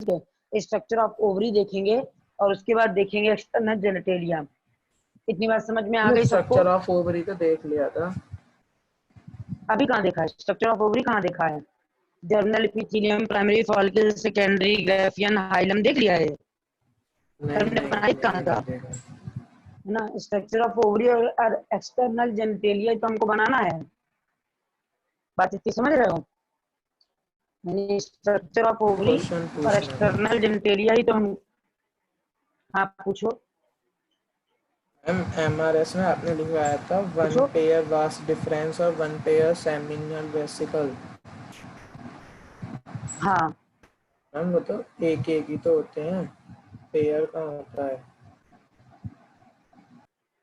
गए। Structure of ovary देखेंगे और उसके बाद देखेंगे एक्सटर्नल जेनिटेलिया। इतनी बात समझ में आ गई सबको? स्ट्रक्चर ऑफ ओवरी तो देख लिया था। अभी कहाँ देखा है स्ट्रक्चर ऑफ ओवरी? कहाँ देखा है? Journal epithelium, primary follicle, secondary Graafian, hilum देख लिया है? नहीं हमने नहीं बनाया ये कहाँ भी था? नहीं देखा। है ना, स्ट्रक्चर ऑफ ओवरी और एक्सटर्नल जेनिटेलिया तो हमको बनाना है। बात इतनी समझ रहे हो? यानी स्ट्रक्चर ऑफ ओवरी क्वेश्चन और पूछना था एक्सटर्नल जेनिटेलिया ही तो हम। आप पूछो मैम। एमआरएस में आपने लिखवाया था वन पूछो। पेयर वास डिफरेंस और वन पेयर सेमिनल वेसिकल। हाँ, मैम वो तो एक ही तो होते हैं, पेयर का होता है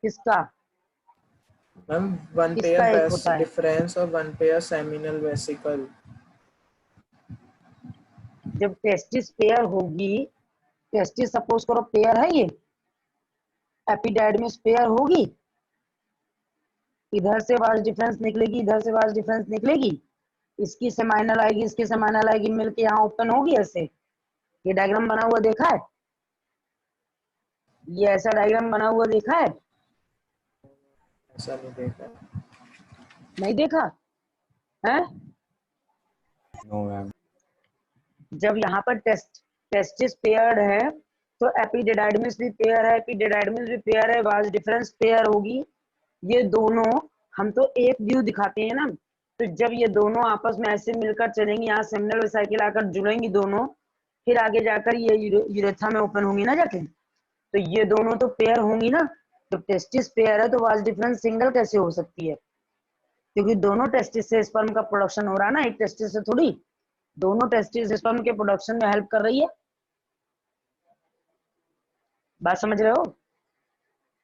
किसका? मैम। वन किसका पेयर एक वास होता है? डिफरेंस और वन पेयर सेमिनल वेसिकल। जब टेस्टिस पेयर होगी, टेस्टिस सपोज करो पेयर है, ये एपिडाइडमिस पेयर होगी, इधर से वाज डिफरेंस निकलेगी, इधर से वाज डिफरेंस निकलेगी, इसकी सेमाइनल आएगी, इसकी सेमाइनल आएगी, मिलके यहाँ ओपन होगी ऐसे। ये डायग्राम बना हुआ देखा है? ये ऐसा डायग्राम बना हुआ देखा है? ऐसा नहीं देखा। नहीं देखा है? No ma'am. जब यहाँ पर टेस्टिस पेयर्ड है तो एपिडिडाइडमिस भी पेयर है, एपिडिडाइडमिस भी पेयर है, वाज डिफरेंस पेयर होगी। ये दोनों हम तो एक व्यू दिखाते हैं ना, तो जब ये दोनों आपस में ऐसे मिलकर चलेंगी, यहाँ सेमिनल वेसिकल आकर जुड़ेंगी दोनों, फिर आगे जाकर ये यूरेथ्रा में ओपन होंगी ना जाके, तो ये दोनों तो पेयर होंगी ना। जब टेस्टिस पेयर है तो वाज डिफरेंस सिंगल कैसे हो सकती है? क्योंकि दोनों टेस्टिस से स्पर्म का प्रोडक्शन हो रहा है ना, एक टेस्टिस से थोड़ी। दोनों टेस्टिस स्पर्म के प्रोडक्शन में हेल्प कर रही है। बात समझ रहे हो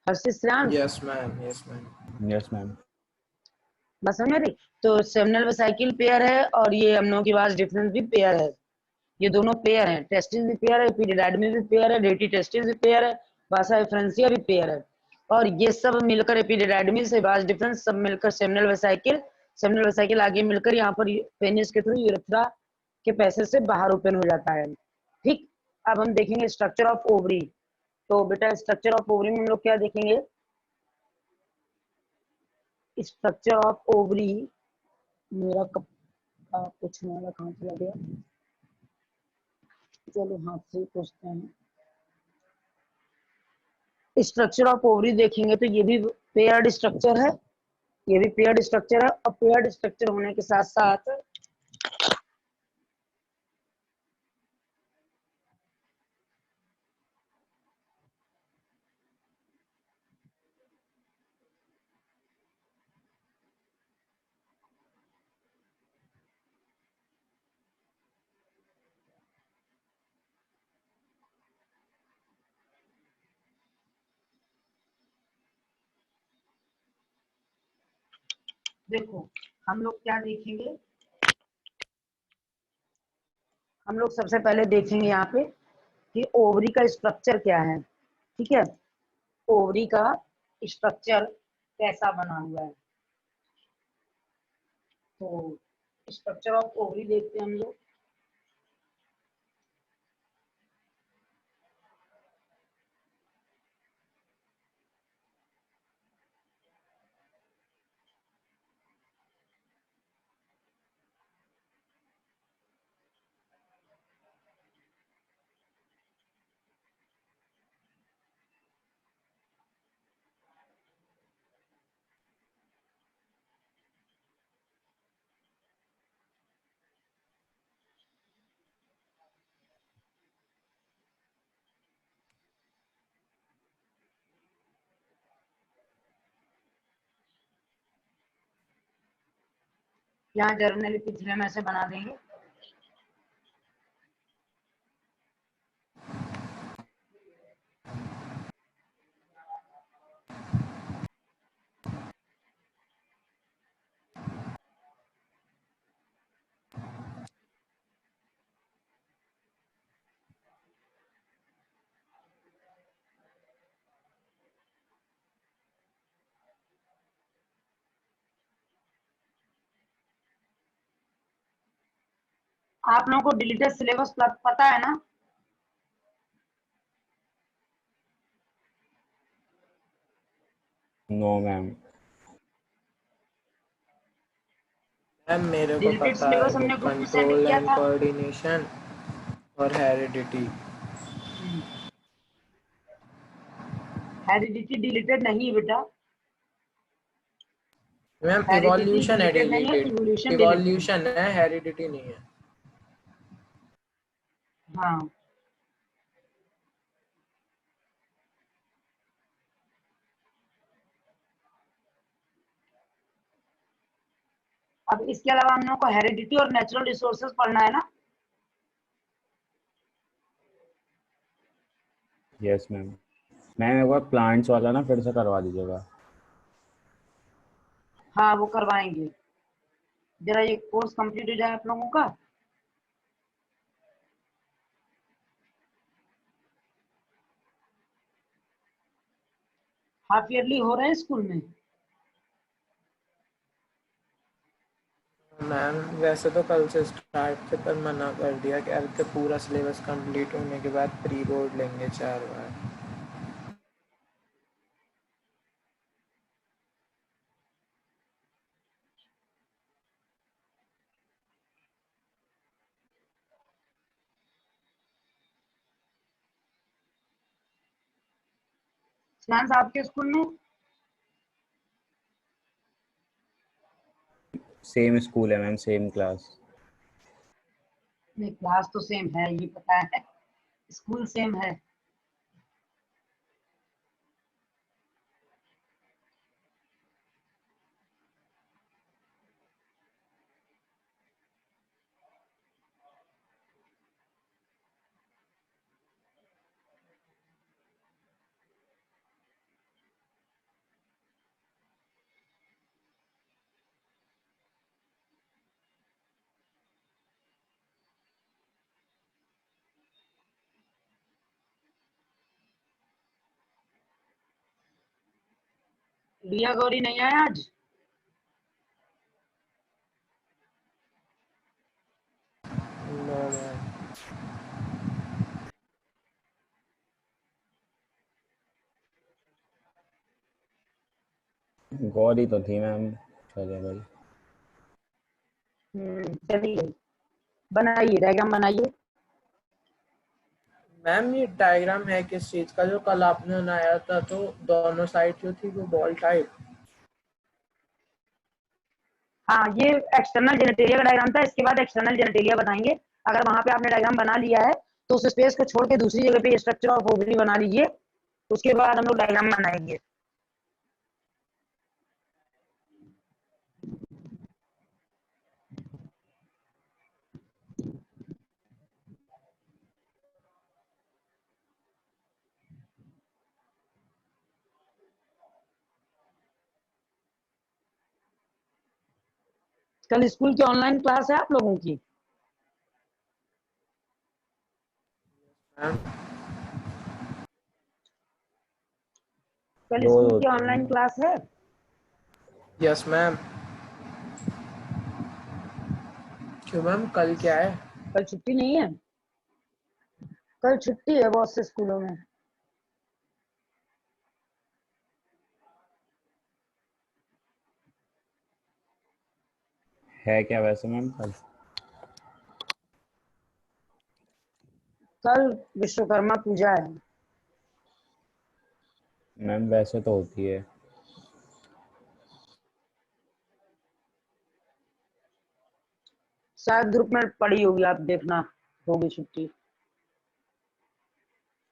Harshit Shreyansh? Yes ma'am, yes ma'am. Yes ma'am. बात समझ में आ रही? तो सेमिनल वेसिकल पेयर है और ये अम्नों की वाज डिफरेंस भी पेयर है। ये दोनों पेयर हैं, टेस्टिस भी पेयर है, एपिडिडाइडमिस भी पेयर है, रेटी टेस्टिस भी पेयर है, वासा एफ्रेंसिया भी पेयर है। और ये सब मिलकर एपिडिडाइडमिस से वाज डिफरेंस सब मिलकर सेमिनल वेसिकल, सेमिनल वेसिकल आगे मिलकर यहाँ पर पेनिस के थ्रू यूरेथ्रा के पैसेज से बाहर ओपन हो जाता है। ठीक, अब हम देखेंगे स्ट्रक्चर ऑफ ओवरी। तो बेटा स्ट्रक्चर ऑफ ओवरी में हम लोग क्या देखेंगे? स्ट्रक्चर ऑफ ओवरी मेरा कब पूछने वाला कहाँ चला गया? चलो हाथ से पूछते हैं। स्ट्रक्चर ऑफ ओवरी देखेंगे तो ये भी पेयर्ड स्ट्रक्चर है, ये भी पेयर्ड स्ट्रक्चर है, और पेयर्ड स्ट्रक्चर होने के साथ साथ देखो हम लोग क्या देखेंगे? हम लोग सबसे पहले देखेंगे यहाँ पे कि ओवरी का स्ट्रक्चर क्या है। ठीक है, ओवरी का स्ट्रक्चर कैसा बना हुआ है। तो स्ट्रक्चर ऑफ ओवरी देखते हैं हम लोग। यहाँ जर्नल पिछले में ऐसे बना देंगे। आप लोगों को डिलीटेड सिलेबस पता है ना? No ma'am. मैम मेरे को रिलेटेड पता है, सिलेबस वो हमने ग्रुप में सेंड कंट्रोल किया एंड था। कोऑर्डिनेशन और हेरिडिटी। हेरिडिटी डिलीटेड नहीं बेटा, मैम हेरिडिटी इवोल्यूशन है डिलीटेड नहीं है, डिलीटेड, इवोल्यूशन डिलीटेड है। इवोल्यूशन है, हेरिडिटी नहीं है। हाँ, अब इसके अलावा हम लोग को हेरिडिटी और नेचुरल रिसोर्सेज पढ़ना है ना। Yes ma'am. मैम एक बार प्लांट्स वाला ना फिर से करवा दीजिएगा। हाँ वो करवाएंगे, जरा ये कोर्स कंप्लीट हो जाए आप लोगों का। हाफ ईयरली हो रहे हैं स्कूल में। मैम वैसे तो कल से स्टार्ट थे, पर मना कर दिया कि अब तो पूरा सिलेबस कंप्लीट होने के बाद प्री बोर्ड लेंगे 4 बार। सियान साहब के स्कूल में सेम स्कूल है मैम, सेम क्लास। नहीं, क्लास तो सेम है ये पता है, स्कूल सेम है। रिया गौरी नहीं आया आज। No ma'am. गौरी तो थी मैम। चलो भाई। चलिए बनाइए, डायग्राम बनाइए। मैम ये डायग्राम है किस चीज का, जो कल आपने बनाया था? तो दोनों साइड जो थी वो बॉल टाइप। हाँ ये एक्सटर्नल जेनेटेरिया का डायग्राम था, इसके बाद एक्सटर्नल जेनेटेरिया बताएंगे। अगर वहां पे आपने डायग्राम बना लिया है तो उस स्पेस को छोड़ के दूसरी जगह पे स्ट्रक्चर ऑफ ओवरी बना लीजिए, उसके बाद हम लोग डायग्राम बनाएंगे। कल स्कूल की ऑनलाइन क्लास है आप लोगों की? मैम कल रोज स्कूल की होती है ऑनलाइन मैम। क्लास है? Yes ma'am. क्यों मैम, कल क्या है? कल छुट्टी नहीं है? कल छुट्टी है बहुत से स्कूलों में। है क्या वैसे मैम कल? कल विश्वकर्मा पूजा है। मैम वैसे तो होती है। शायद ग्रुप में पड़ी होगी, आप देखना होगी छुट्टी।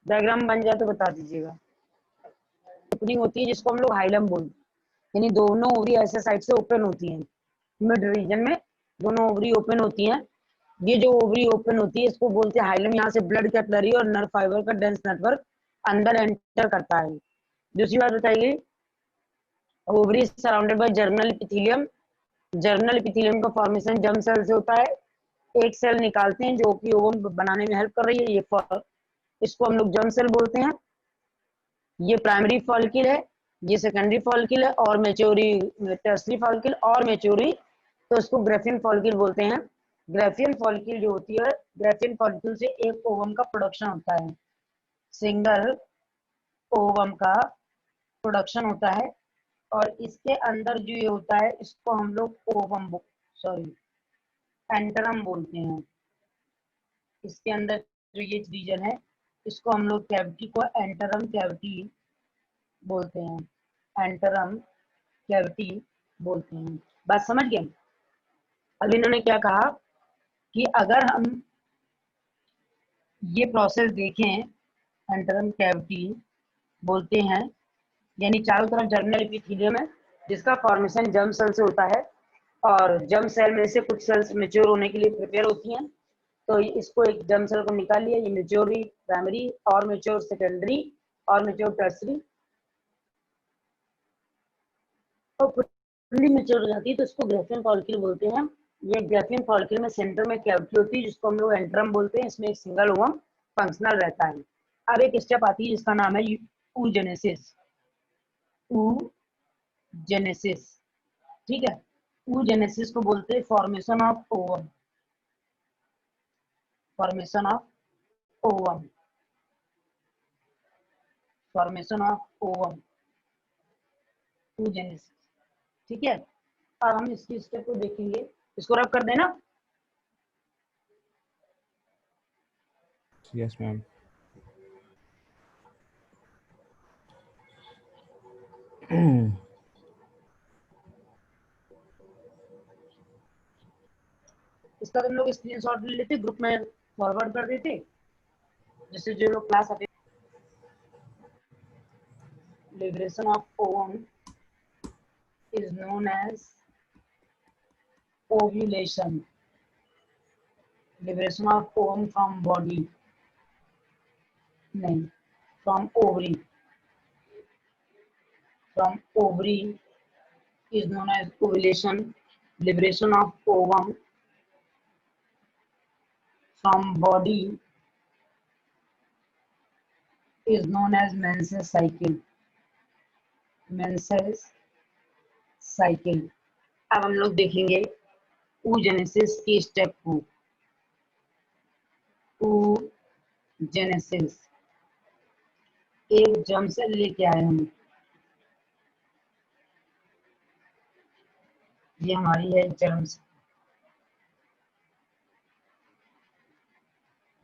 डायग्राम बन जाए तो बता दीजिएगा। ओपनिंग होती है जिसको हम लोग हाइलम बोलते हैं, यानी दोनों ओवरी ऐसे साइड से ओपन होती हैं, मिड रीजन में दोनों ओवरी ओपन होती हैं। ये जो ओवरी ओपन होती है इसको बोलते हैं हाइलम। यहाँ से ब्लड कैपिलरी और नर्व फाइबर का डेंस नेटवर्क अंदर एंटर करता है। दूसरी बात बताइए, ovary surrounded by germinal epithelium. Germinal epithelium का फॉर्मेशन जर्म सेल से होता है। एक सेल निकालते हैं जो कि ओवम बनाने में हेल्प कर रही है, ये इसको हम लोग जर्म सेल बोलते हैं। ये प्राइमरी फॉलिकल है, ये सेकेंडरी फॉलिकल है, और मेच्योरी टर्सरी फॉलिकल और मेच्योरी तो इसको ग्रेफियन फॉलिकल बोलते हैं। ग्रेफियन फॉलिकल जो होती है, ग्रेफियन फॉलिकल से एक ओवम का प्रोडक्शन होता है, सिंगल ओवम का प्रोडक्शन होता है। और इसके अंदर जो ये होता है इसको हम लोग ओवम सॉरी एंटरम बोलते हैं। इसके अंदर जो ये रीजन है इसको हम लोग कैविटी को एंटरम कैविटी बोलते हैं, एंटरम कैविटी बोलते हैं। बात समझ गए? अब इन्होंने क्या कहा कि अगर हम ये प्रोसेस देखें, एंटरम कैविटी बोलते हैं, यानी चारों तरफ जर्मिनल एपिथेलियम है जिसका फॉर्मेशन जर्म सेल से होता है और जर्म सेल में से कुछ सेल्स मेच्योर होने के लिए प्रिपेयर होती हैं। तो इसको एक जर्म सेल को निकाल लिया, ये मेच्योर प्राइमरी और मेच्योर सेकेंडरी और मेच्योर टर्सरी, तो फुल्ली मेच्योर हो जाती है तो इसको ग्राफियन फॉलिकल बोलते हैं। ये ग्राफियन फॉलिकल में सेंटर में कैविटी होती है जिसको हम लोग एंट्रम बोलते हैं। इसमें एक सिंगल ओवम फंक्शनल रहता है। अब एक स्टेप आती है जिसका नाम है oogenesis। oogenesis, ठीक है। oogenesis को बोलते हैं formation of ovum, formation of ovum, formation of ovum, oogenesis, ठीक है। अब हम इसकी स्टेप को देखेंगे, इसको रब कर देना। Yes ma'am. इसका तुम लोग स्क्रीनशॉट ले लेते, ग्रुप में फॉरवर्ड कर देते, जिससे जो लोग क्लास आते। Liberation of ovum is known as ovulation. Liberation of ovum from body, नहीं, from ovary, from ovary is known as ovulation. Liberation of ovum from body is known as menses cycle. menses cycle. अब हम लोग देखेंगे oogenesis की step को। oogenesis, एक germ cell लेके आए हम, ये हमारी है जर्म सेल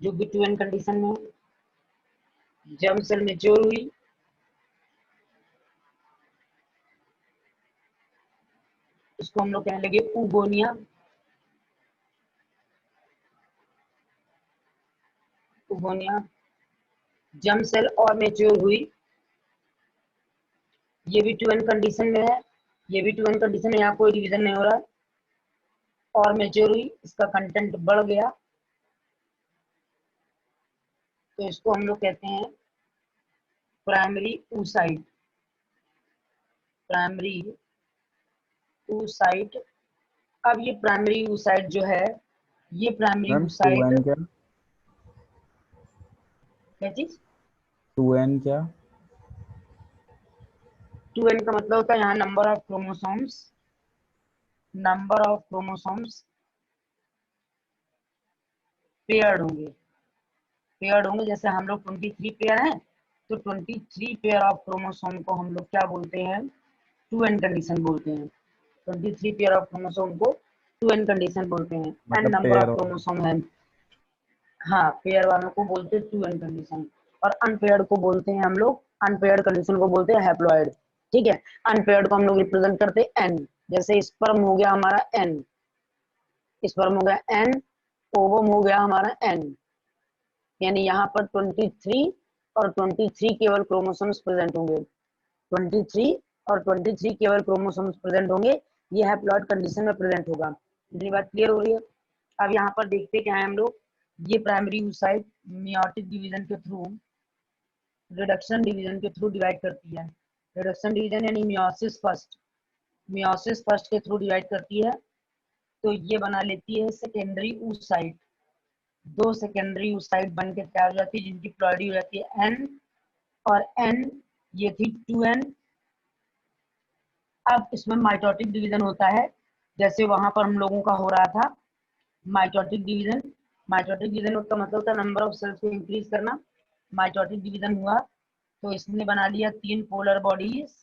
जो B2N कंडीशन में जर्म सेल मेच्योर हुई, इसको हम लोग कहने लगे oogonia। oogonia जर्म सेल और मेच्योर हुई, ये भी 2N कंडीशन में है, ये भी 2N कंडीशन में, यहाँ कोई डिवीजन नहीं हो रहा, और मेच्योर हुई, इसका कंटेंट बढ़ गया, तो इसको हम लोग कहते हैं प्राइमरी oocyte। Primary oocyte। अब ये प्राइमरी oocyte जो है, ये प्राइमरी मैम oocyte 2n क्या? क्या चीज? 2n क्या? 2N का मतलब होता है यहाँ number of chromosomes, number of chromosomes paired होंगे, पेयर्ड होंगे। जैसे हम लोग 23 पेयर हैं, तो 23 पेयर ऑफ क्रोमोसोम को हम लोग क्या बोलते हैं? 2N कंडीशन बोलते हैं। 23 पेयर ऑफ क्रोमोसोम को 2N कंडीशन बोलते हैं। एन मतलब नंबर पेयर ऑफ क्रोमोसोम है, हाँ, पेयर वालों को बोलते हैं 2N कंडीशन, और अनपेयर्ड को बोलते हैं हम लोग, अनपेयर्ड कंडीशन को बोलते हैं हैप्लॉइड, ठीक है। अनपेयर्ड को हम लोग रिप्रेजेंट करते हैं एन, जैसे स्पर्म हो गया हमारा एन, स्पर्म हो गया एन, ओवम हो गया हमारा एन, यानी यहाँ पर 23 और 23 केवल क्रोमोसोम्स प्रेजेंट होंगे, 23 और 23 केवल क्रोमोसोम्स प्रेजेंट होंगे, ये हैप्लॉइड कंडीशन में प्रेजेंट होगा। इतनी बात क्लियर हो रही है? अब यहाँ पर देखते क्या है हम लोग, ये प्राइमरी oocyte मियोटिक डिवीजन के थ्रू, रिडक्शन डिवीजन के थ्रू डिवाइड करती है। रिडक्शन डिवीजन यानी मियोसिस फर्स्ट, मियोसिस फर्स्ट के थ्रू डिवाइड करती है, तो ये बना लेती है सेकेंडरी oocyte। दो सेकेंडरी oocyte बन के तैयार हो जाती है जिनकी प्लॉइडी हो जाती है N, और N ये थी 2N। अब इसमें माइटोटिक डिवीजन होता है, जैसे वहां पर हम लोगों का हो रहा था माइटोटिक डिवीजन। माइटोटिक डिवीजन का मतलब होता है नंबर ऑफ सेल्स को इंक्रीज करना। माइटोटिक डिवीजन हुआ तो इसने बना लिया 3 पोलर बॉडीज,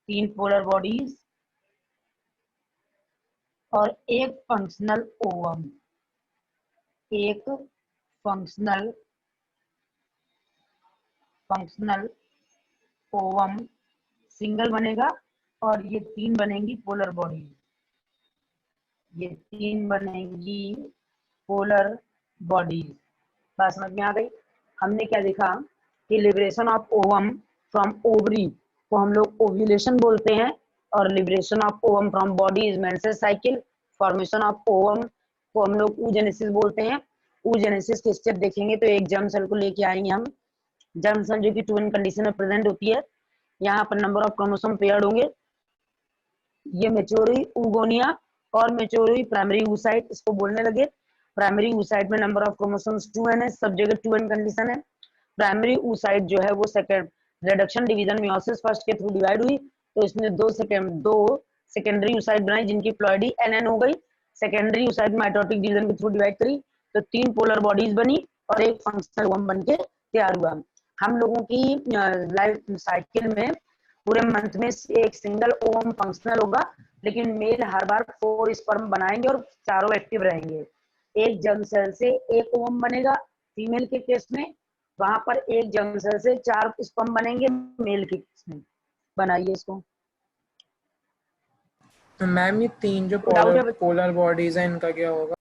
3 पोलर बॉडीज और एक फंक्शनल ओवम। एक फंक्शनल ओवम सिंगल बनेगा और ये 3 बनेंगी पोलर बॉडीज। ये 3 बनेंगी पोलर बॉडीज। बात समझ में आ गई? हमने क्या देखा कि liberation of ovum from ovary को हम लोग ओव्यूलेशन बोलते हैं और liberation of ovum from body is menses cycle. Formation of ovum को हम लोग oogenesis बोलते हैं। oogenesis के स्टेप देखेंगे तो एक जर्म सेल को लेके आएंगे हम। जर्म सेल जो कि ट्विन कंडीशन में प्रेजेंट होती है। यहाँ पर नंबर ऑफ क्रोमोसोम पेयर्ड होंगे। ये मेच्योर हुई oogonia और मेच्योर हुई प्राइमरी oocyte, इसको बोलने लगे। प्राइमरी oocyte में नंबर ऑफ क्रोमोसोम्स 2n है, सब जगह 2n कंडीशन है। प्राइमरी oocyte जो है वो second reduction division meiosis first के थ्रू डिवाइड हुई, तो इसने दो सेकेंडरी oocyte बनाई जिनकी प्लॉइडी nn हो गई। सेकेंडरी oocyte माइटोटिक डिवीजन के थ्रू डिवाइड करी तो 3 पोलर बॉडीज बनी और एक फंक्शनल ओवम बनके तैयार हुआ। हम लोगों की लाइफ साइकिल में पूरे मंथ में एक सिंगल ओवम फंक्शनल होगा, लेकिन मेल हर बार 4 स्पर्म बनाएंगे और चारों एक्टिव रहेंगे। एक जर्म सेल से एक ओवम बनेगा फीमेल के केस में, वहां पर एक जर्म सेल से 4 स्पर्म बनेंगे मेल के केस में। बनाइए इसको। मैम ये 3 जो कोई डाउट है? पोलर बॉडीज है इनका क्या होगा?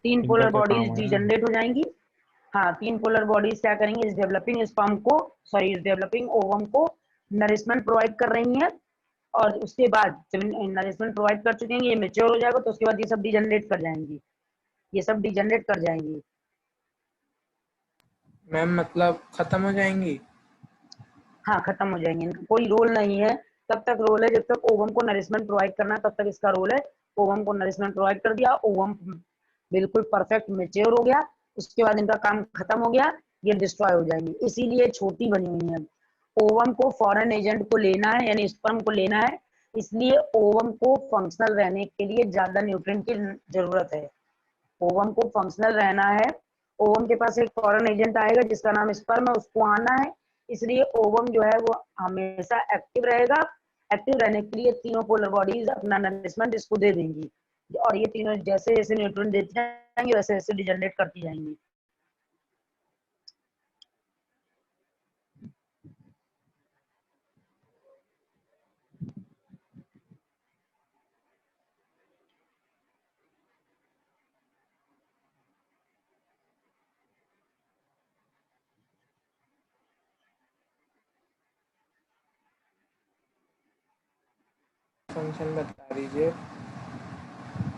3 इनका पोलर क्या काम बॉडीज है? डीजनरेट हो जाएंगी। हाँ, 3 पोलर बॉडीज क्या करेंगे, इस डेवलपिंग स्पर्म को इस डेवलपिंग ओवम को नरिशमेंट प्रोवाइड कर रही हैं और उसके बाद जब नरिशमेंट प्रोवाइड कर चुकेंगे, ये मेच्योर हो जाएगा तो उसके बाद ये सब डीजनरेट कर जाएंगी। ये सब डीजनरेट कर जाएंगी। मैम मतलब खत्म हो जाएंगी? हाँ, खत्म हो जाएंगे। इनका कोई रोल नहीं है, तब तक रोल है जब तक ओवम को नरिशमेंट प्रोवाइड करना, तब तक इसका रोल है। ओवम को नरिशमेंट प्रोवाइड कर दिया, ओवम बिल्कुल परफेक्ट मेच्योर हो गया, उसके बाद इनका काम खत्म हो गया, ये डिस्ट्रॉय हो जाएंगे, इसीलिए छोटी बनी हुई है। ओवम को फॉरेन एजेंट को लेना है यानी स्पर्म को लेना है, इसलिए ओवम को फंक्शनल रहने के लिए ज्यादा न्यूट्रिएंट की जरूरत है। ओवम को फंक्शनल रहना है, ओवम के पास एक फॉरेन एजेंट आएगा जिसका नाम स्पर्म है, उसको आना है, इसलिए ओवम जो है वो हमेशा एक्टिव रहेगा। एक्टिव रहने के लिए तीनों पोलर बॉडीज अपना नरिशमेंट इसको दे देंगी और ये तीनों जैसे जैसे न्यूट्रिएंट देती जाएंगी वैसे वैसे डिजनरेट करती जाएंगी। फंक्शन बता दीजिए।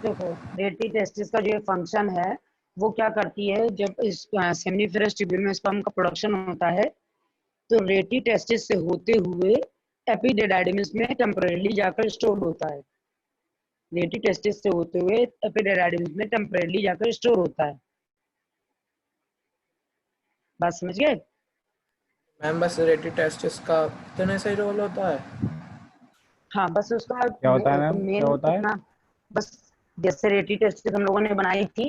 देखो, रेटी टेस्टिस का जो फंक्शन है वो क्या करती है, जब इस सेमिनिफेरस ट्यूब्यूल में स्पर्म का प्रोडक्शन होता है तो रेटी टेस्टिस से होते हुए एपिडिडाइडिमिस में टेम्परेरीली जाकर स्टोर होता है। रेटी टेस्टिस से होते हुए एपिडिडाइडिमिस में टेम्परेरीली जाकर स्टोर होता है। बात समझ गए? मैम बस रेटी टेस्टिस का इतने से रोल होता है? हाँ, बस उसका क्या होता है मैम, क्या मेन होता है? अपना बस जैसे रेटी टेस्टिस हम लोगों ने बनाई थी,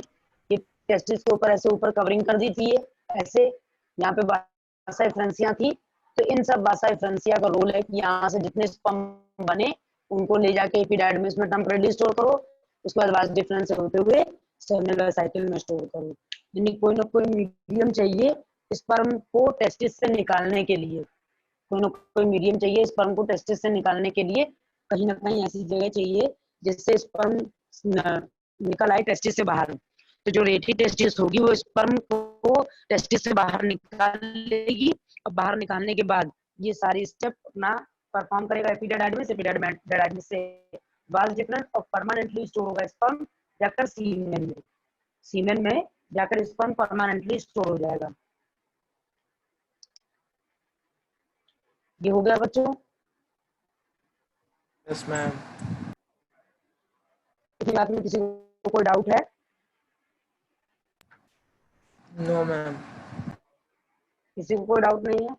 ये टेस्टिस के ऊपर ऐसे ऊपर कवरिंग कर दी थी, ऐसे यहाँ पे बासा एफ्रेंसिया थी, तो इन सब बासा एफ्रेंसिया का रोल है कि यहाँ से जितने स्पर्म बने उनको ले जाके एपिडाइडमिस में टेम्परेरी स्टोर करो, उसके बाद वास डिफरेंस होते हुए सेमिनल साइकिल में स्टोर करो। यानी कोई ना कोई मीडियम चाहिए स्पर्म को टेस्टिस से निकालने के लिए, कोई ना कोई मीडियम चाहिए स्पर्म को टेस्टिस से निकालने के लिए। कहीं ना कहीं ऐसी जगह चाहिए जिससे स्पर्म निकल आए टेस्टिस से बाहर। तो जो रेटी टेस्टिस होगी वो स्पर्म को टेस्टिस से बाहर निकाल लेगी और बाहर निकालने के बाद ये सारी स्टेप अपना परफॉर्म करेगा एपिडाइडमिस। एपिडाइडमिस से वास डिफरेंस और परमानेंटली स्टोर होगा स्पर्म जाकर सीमेन में। सीमेन में जाकर स्पर्म परमानेंटली स्टोर हो जाएगा। ये हो गया बच्चों? Yes ma'am. इस बात में किसी को कोई डाउट है? No ma'am. किसी को कोई डाउट नहीं है?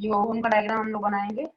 ये ओवम का डायग्राम हम लोग बनाएंगे।